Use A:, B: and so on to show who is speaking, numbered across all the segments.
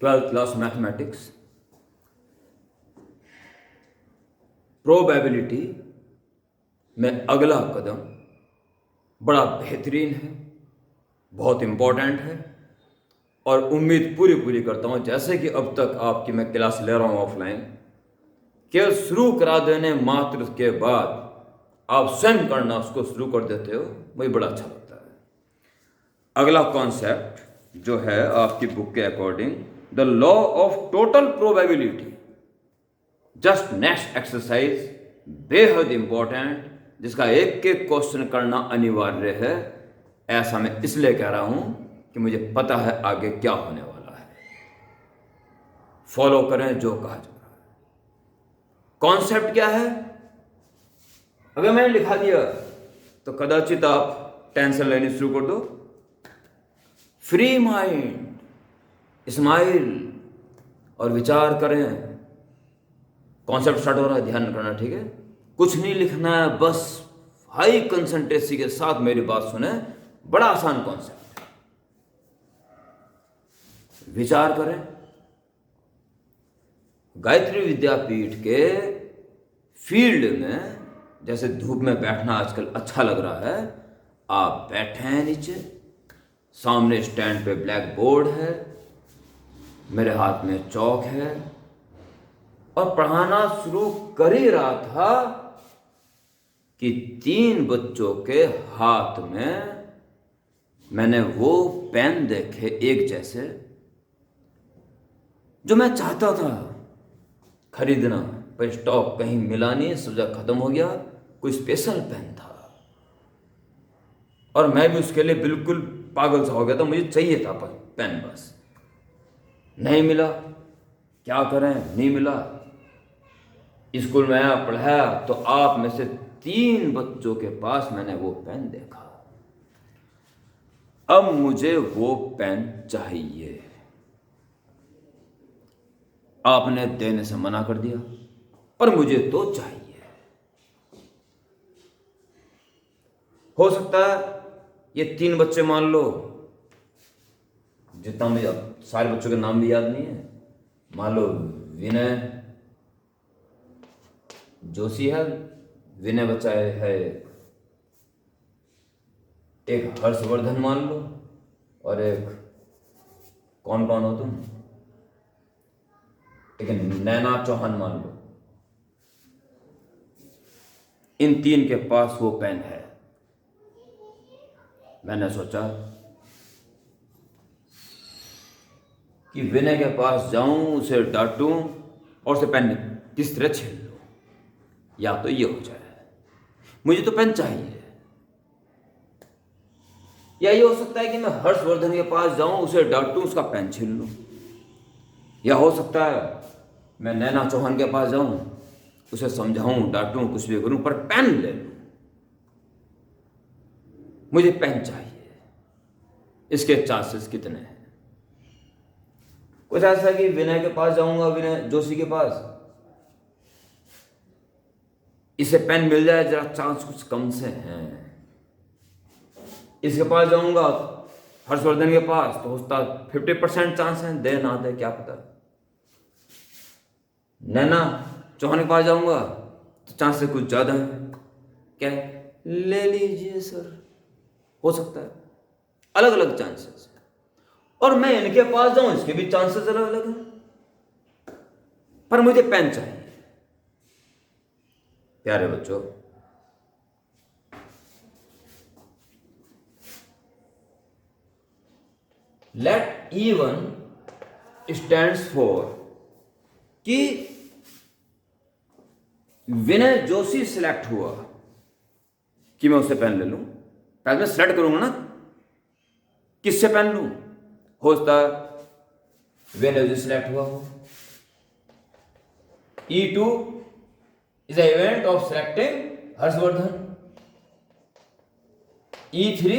A: Twelfth class mathematics. Probability में अगला कदम बड़ा बेहतरीन है, बहुत इम्पोर्टेंट है, और उम्मीद पूरी करता हूँ जैसे कि अब तक आपकी मैं क्लास ले रहा हूँ ऑफलाइन, केवल शुरू करा देने मात्र के बाद आप स्वयं करना उसको शुरू कर देते हो, मुझे बड़ा अच्छा लगता है। अगला कॉन्सेप्ट जो है आपकी बुक के according, the law of total probability. Just next exercise बेहद इंपॉर्टेंट, जिसका एक एक क्वेश्चन करना अनिवार्य है। ऐसा मैं इसलिए कह रहा हूं कि मुझे पता है आगे क्या होने वाला है। फॉलो करें जो कहा जा रहा है। कॉन्सेप्ट क्या है? अगर मैंने लिखा दिया तो कदाचित आप टेंशन लेनी शुरू कर दो। फ्री माइंड, स्माइल और विचार करें। कॉन्सेप्ट स्टार्ट हो रहा है, ध्यान करना, ठीक है? कुछ नहीं लिखना है, बस हाई कंसंट्रेसी के साथ मेरी बात सुने। बड़ा आसान कॉन्सेप्ट है। विचार करें। गायत्री विद्यापीठ के फील्ड में जैसे धूप में बैठना आजकल अच्छा लग रहा है, आप बैठे हैं नीचे, सामने स्टैंड पे ब्लैक बोर्ड है, मेरे हाथ में चौक है, और पढ़ाना शुरू कर ही रहा था कि 3 बच्चों के हाथ में मैंने वो पेन देखे एक जैसे, जो मैं चाहता था खरीदना, पर स्टॉक कहीं मिला नहीं, सुबह खत्म हो गया। कोई स्पेशल पेन था और मैं भी उसके लिए बिल्कुल पागल सा हो गया था। मुझे चाहिए था पेन, बस नहीं मिला। क्या करें, नहीं मिला। स्कूल में आया, पढ़ाया, तो आप में से 3 बच्चों के पास मैंने वो पेन देखा। अब मुझे वो पेन चाहिए। आपने देने से मना कर दिया, पर मुझे तो चाहिए। हो सकता है ये 3 बच्चे, मान लो, जितना मुझे अब सारे बच्चों के नाम भी याद नहीं है, मान लो विनय जोशी है, विनय बच्चा है, एक हर्षवर्धन मान लो, और एक कौन हो तुम, एक नैना चौहान मान लो। इन 3 के पास वो पेन है। मैंने सोचा कि विनय के पास जाऊं, उसे डांटूं और उसे पेन किस तरह छीन लूं। या तो ये हो जाए, मुझे तो पेन चाहिए। या ये हो सकता है कि मैं हर्षवर्धन के पास जाऊं, उसे डांटूं, उसका पेन छीन लूं। या हो सकता है मैं नैना चौहान के पास जाऊं, उसे समझाऊं, डांटूं, कुछ भी करूं, पर पेन ले लूं। मुझे पेन चाहिए। इसके चांसेस कितने हैं? कुछ ऐसा कि विनय के पास जाऊंगा, विनय जोशी के पास, इसे पेन मिल जाए, जरा चांस कुछ कम से हैं। इसके पास जाऊंगा, हर्षवर्धन के पास, तो उसका 50% चांस है, दे ना दे क्या पता। नैना चौहान के पास जाऊंगा तो चांसेस कुछ ज्यादा है। क्या? ले लीजिए सर, हो सकता है। अलग अलग चांसेस। और मैं इनके पास जाऊं, इसके भी चांसेस अलग अलग हैं, पर मुझे पेन चाहिए। प्यारे बच्चों, लेट E1 स्टैंड्स फॉर कि विनय जोशी सिलेक्ट हुआ कि मैं उससे पेन ले लूं। पहले मैं सिलेक्ट करूंगा ना, किससे पेन लूं। हो सकता है विनय जोशी सिलेक्ट हुआ हो। E2 is an event of selecting Harshvardhan. E3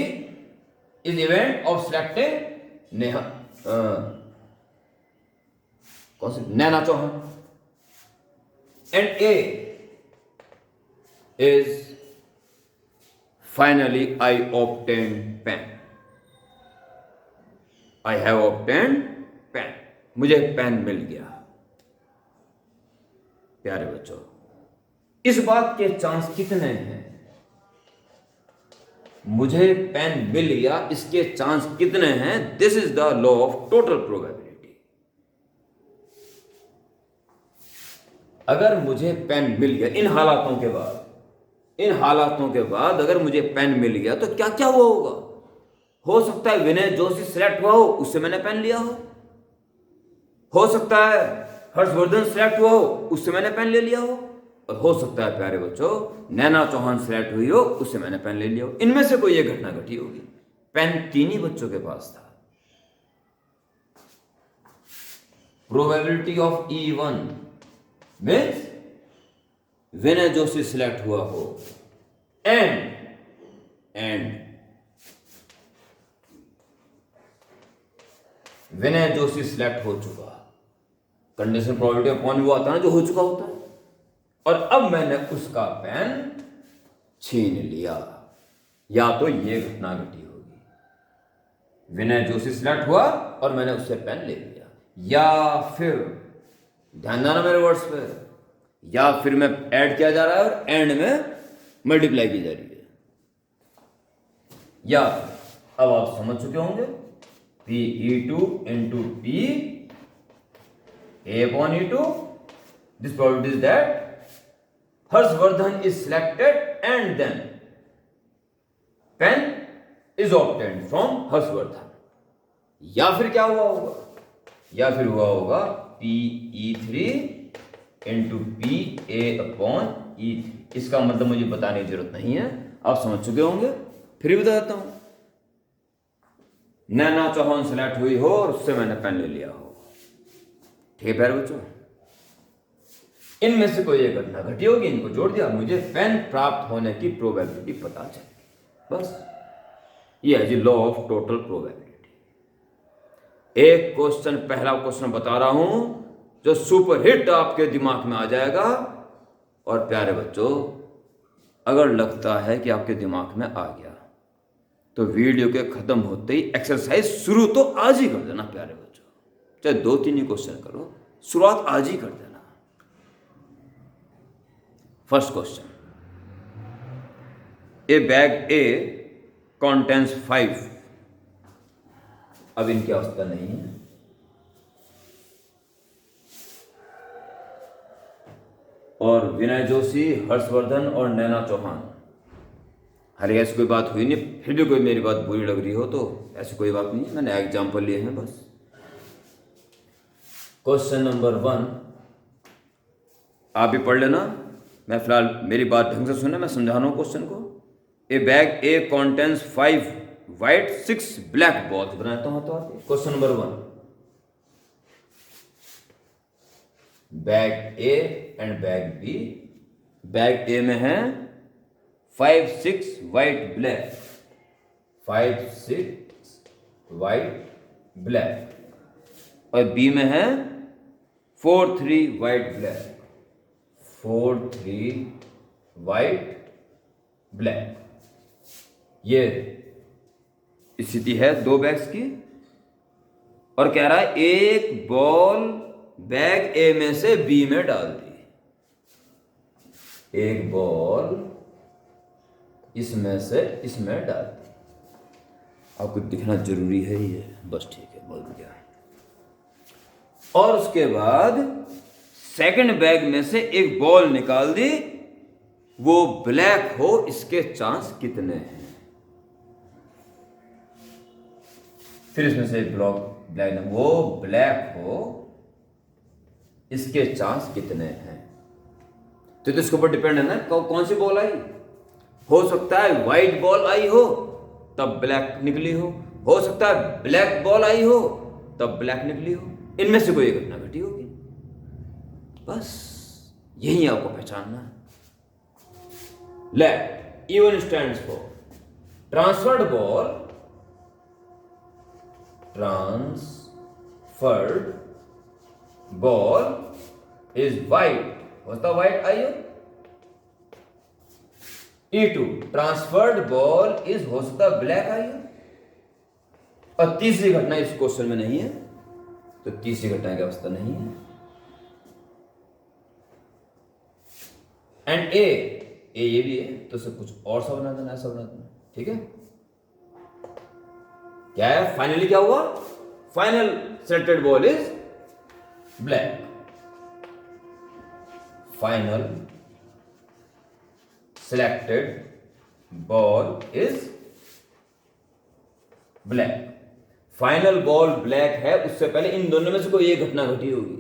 A: is event of selecting Neha कौन सी, नैना Chauhan. And A is finally I obtained pen. I have obtained pen. मुझे पेन मिल गया। प्यारे बच्चों, इस बात के चांस कितने हैं? मुझे पेन मिल गया, इसके चांस कितने हैं? This is the law of total probability. अगर मुझे पेन मिल गया इन हालातों के बाद अगर मुझे पेन मिल गया तो क्या क्या हुआ होगा? हो सकता है विनय जोशी सिलेक्ट हुआ हो, उससे मैंने पेन लिया हो सकता है हर्षवर्धन सिलेक्ट हुआ हो, उससे मैंने पेन ले लिया हो, और हो सकता है प्यारे बच्चों नैना चौहान सिलेक्ट हुई हो, उससे मैंने पेन ले लिया हो। इनमें से कोई एक घटना घटी होगी। पेन 3 ही बच्चों के पास था। Probability of E1 means Vinay Joshi select हुआ हो एंड विनय जोशी सिलेक्ट हो चुका। कंडीशन प्रोबेबिलिटी ऑफ कौन वो आता है ना, जो हो चुका होता है। और अब मैंने उसका पेन छीन लिया, या तो ये घटना घटी होगी, विनय जोशी सिलेक्ट हुआ और मैंने उससे पेन ले लिया, या फिर ध्यान देना मेरे वर्ड्स पे, या फिर मैं ऐड किया जा रहा है और एंड में मल्टीप्लाई की जा रही है, या अब आप समझ चुके होंगे PE2 into P A upon E2. This probability is that Harshvardhan is selected and then pen is obtained from Harshvardhan. या फिर क्या हुआ होगा? या फिर हुआ होगा PE3 into PA upon E3। इसका मतलब मुझे बताने की जरूरत नहीं है, आप समझ चुके होंगे। फिर बता देता हूं, नैना चौहान सिलेक्ट हुई हो और उससे मैंने पेन ले लिया हो, ठीक है प्यारे बच्चों। इनमें से कोई एक घटना घटी होगी, इनको जोड़ दिया, मुझे पेन प्राप्त होने की प्रोबेबिलिटी पता चली। बस ये है जी लॉ ऑफ टोटल प्रोबेबिलिटी। एक क्वेश्चन, पहला क्वेश्चन बता रहा हूं जो सुपरहिट आपके दिमाग में आ जाएगा। और प्यारे बच्चों अगर लगता है कि आपके दिमाग में आ गया तो वीडियो के खत्म होते ही एक्सरसाइज शुरू तो आज ही कर देना प्यारे बच्चों, चाहे 2-3 ही क्वेश्चन करो, शुरुआत आज ही कर देना। First question, A bag A contains 5। अब इनकी अवस्था नहीं है, और विनय जोशी, हर्षवर्धन और नैना चौहान, अरे ऐसी कोई बात हुई नहीं, फिर भी कोई मेरी बात बुरी लग रही हो तो ऐसी कोई बात नहीं है, मैंने एग्जाम्पल लिए हैं बस। क्वेश्चन नंबर 1 आप भी पढ़ लेना, मैं फिलहाल मेरी बात ढंग से सुनना, मैं समझा रहा हूं क्वेश्चन को। A bag A contains 5 white 6 black balls. बनाता हूं तो question number 1, bag A and bag B. Bag A में है 5, 6 व्हाइट ब्लैक, 5, 6 व्हाइट ब्लैक, और बी में है 4, 3 व्हाइट ब्लैक, 4, 3 व्हाइट ब्लैक। ये स्थिति है 2 बैग्स की, और कह रहा है एक बॉल बैग ए में से बी में डाल दी, एक बॉल इसमें से इसमें डाल दी। आपको दिखना जरूरी है ये, बस ठीक है, बोल दिया। और उसके बाद सेकंड बैग में से एक बॉल निकाल दी, वो ब्लैक हो, इसके चांस कितने हैं? फिर इसमें से एक ब्लैक, वो ब्लैक हो, इसके चांस कितने हैं? तो इसके ऊपर डिपेंड है ना कौन सी बॉल आई। हो सकता है व्हाइट बॉल आई हो तब ब्लैक निकली हो सकता है ब्लैक बॉल आई हो तब ब्लैक निकली हो। इनमें से कोई एक घटना घटी होगी, बस यही आपको पहचानना है। Let E1 stands for transferred ball, transferred ball is white, होता व्हाइट आई हो। E2 ट्रांसफर्ड बॉल इज हो सकता ब्लैक आई हो। और तीसरी घटना इस क्वेश्चन में नहीं है, तो तीसरी घटना की अवस्था नहीं है। एंड ए ये भी है, तो सब कुछ और सा बना देना, ऐसा बना देना, ठीक है। क्या है फाइनली, क्या हुआ, final selected ball is black, final selected ball is black. Final ball black है, उससे पहले इन दोनों में से कोई एक घटना घटी होगी।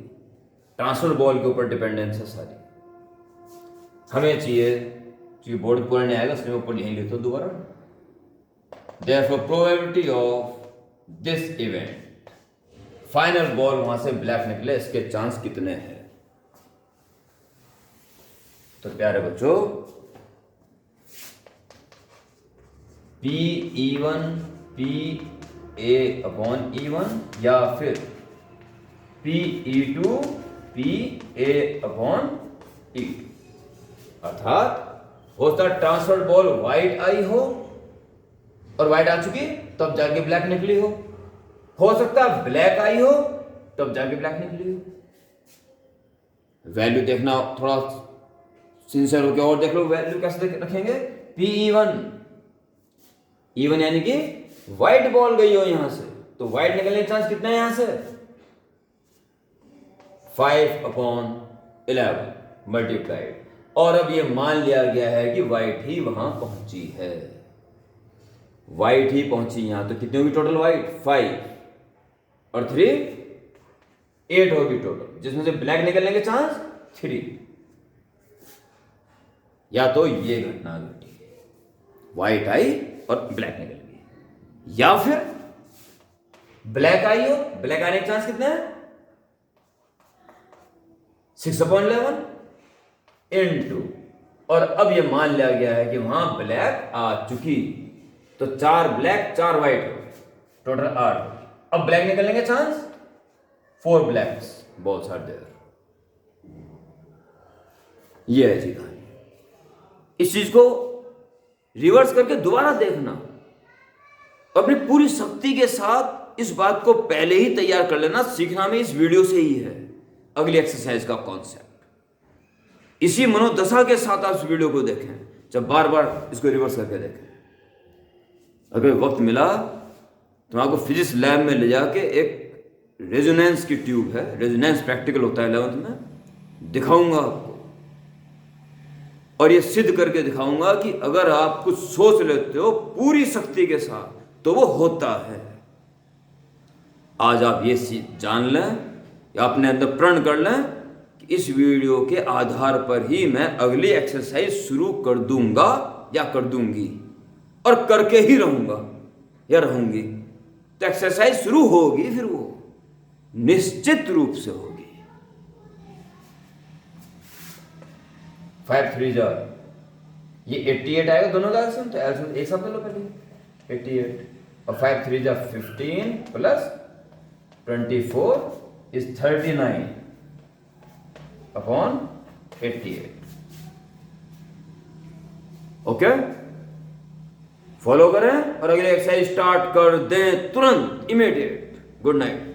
A: ट्रांसफर बॉल के ऊपर डिपेंडेंस है सारी। हमें चाहिए, क्योंकि बोर्ड पूरा नहीं आएगा इसलिए ऊपर यहीं लिखो दोबारा। Therefore probability of this event, final ball वहां से ब्लैक निकले, इसके चांस कितने हैं। तो प्यारे बच्चों, P(E1) PA/E1 या फिर P(E2) PA/E2, अर्थात हो सकता है ट्रांसफर बॉल व्हाइट आई हो और व्हाइट आ चुकी तब जाके ब्लैक निकली हो सकता है ब्लैक आई हो तब जाके ब्लैक निकली हो। वैल्यू देखना थोड़ा सिंसियर होकर और देख लो, वैल्यू कैसे रखेंगे। P(E1) यानी कि व्हाइट बॉल गई हो यहां से, तो व्हाइट निकलने के चांस कितने हैं यहां से, 5/11 मल्टीप्लाइड। और अब ये मान लिया गया है कि व्हाइट ही वहां पहुंची है, व्हाइट ही पहुंची यहां, तो कितनी होगी टोटल व्हाइट, 5 और 3 8 होगी टोटल, जिसमें से ब्लैक निकलने के चांस 3। या तो ये घटना घटी, व्हाइट आई और ब्लैक निकल गई, या फिर ब्लैक आई हो, ब्लैक आने के चांस कितने हैं, 6/11 इनटू, और अब ये मान लिया गया है कि वहां ब्लैक आ चुकी, तो 4 ब्लैक 4 व्हाइट हो, टोटल 8। अब ब्लैक निकलने के chance 4 blacks balls are there. ये है जी कहानी। इस चीज को रिवर्स करके दोबारा देखना, अपनी पूरी शक्ति के साथ इस बात को पहले ही तैयार कर लेना। सीखना में इस वीडियो से ही है अगली एक्सरसाइज का कॉन्सेप्ट। इसी मनोदशा के साथ आप इस वीडियो को देखें, जब बार बार इसको रिवर्स करके देखें। अगर वक्त मिला तो आपको फिजिक्स लैब में ले जाके एक रेजोनेंस की ट्यूब है, रेजोनेंस प्रैक्टिकल होता है 11th में, दिखाऊंगा आपको, और ये सिद्ध करके दिखाऊंगा कि अगर आप कुछ सोच लेते हो पूरी शक्ति के साथ तो वो होता है। आज आप ये जान लें या अपने अंदर प्रण कर लें कि इस वीडियो के आधार पर ही मैं अगली एक्सरसाइज शुरू कर दूंगा या कर दूंगी, और करके ही रहूंगा या रहूंगी। तो एक्सरसाइज शुरू होगी, फिर वो निश्चित रूप से होगी। 5 3 जा, ये 88 आएगा दोनों का एल्सियम, तो एल्सियम एक साथ ले लो पहले 88, और 5 3 जा 15 प्लस 24 इज 39/88। ओके, फॉलो करें और अगली एक्सरसाइज स्टार्ट कर दें तुरंत, इमीडिएट। Good night.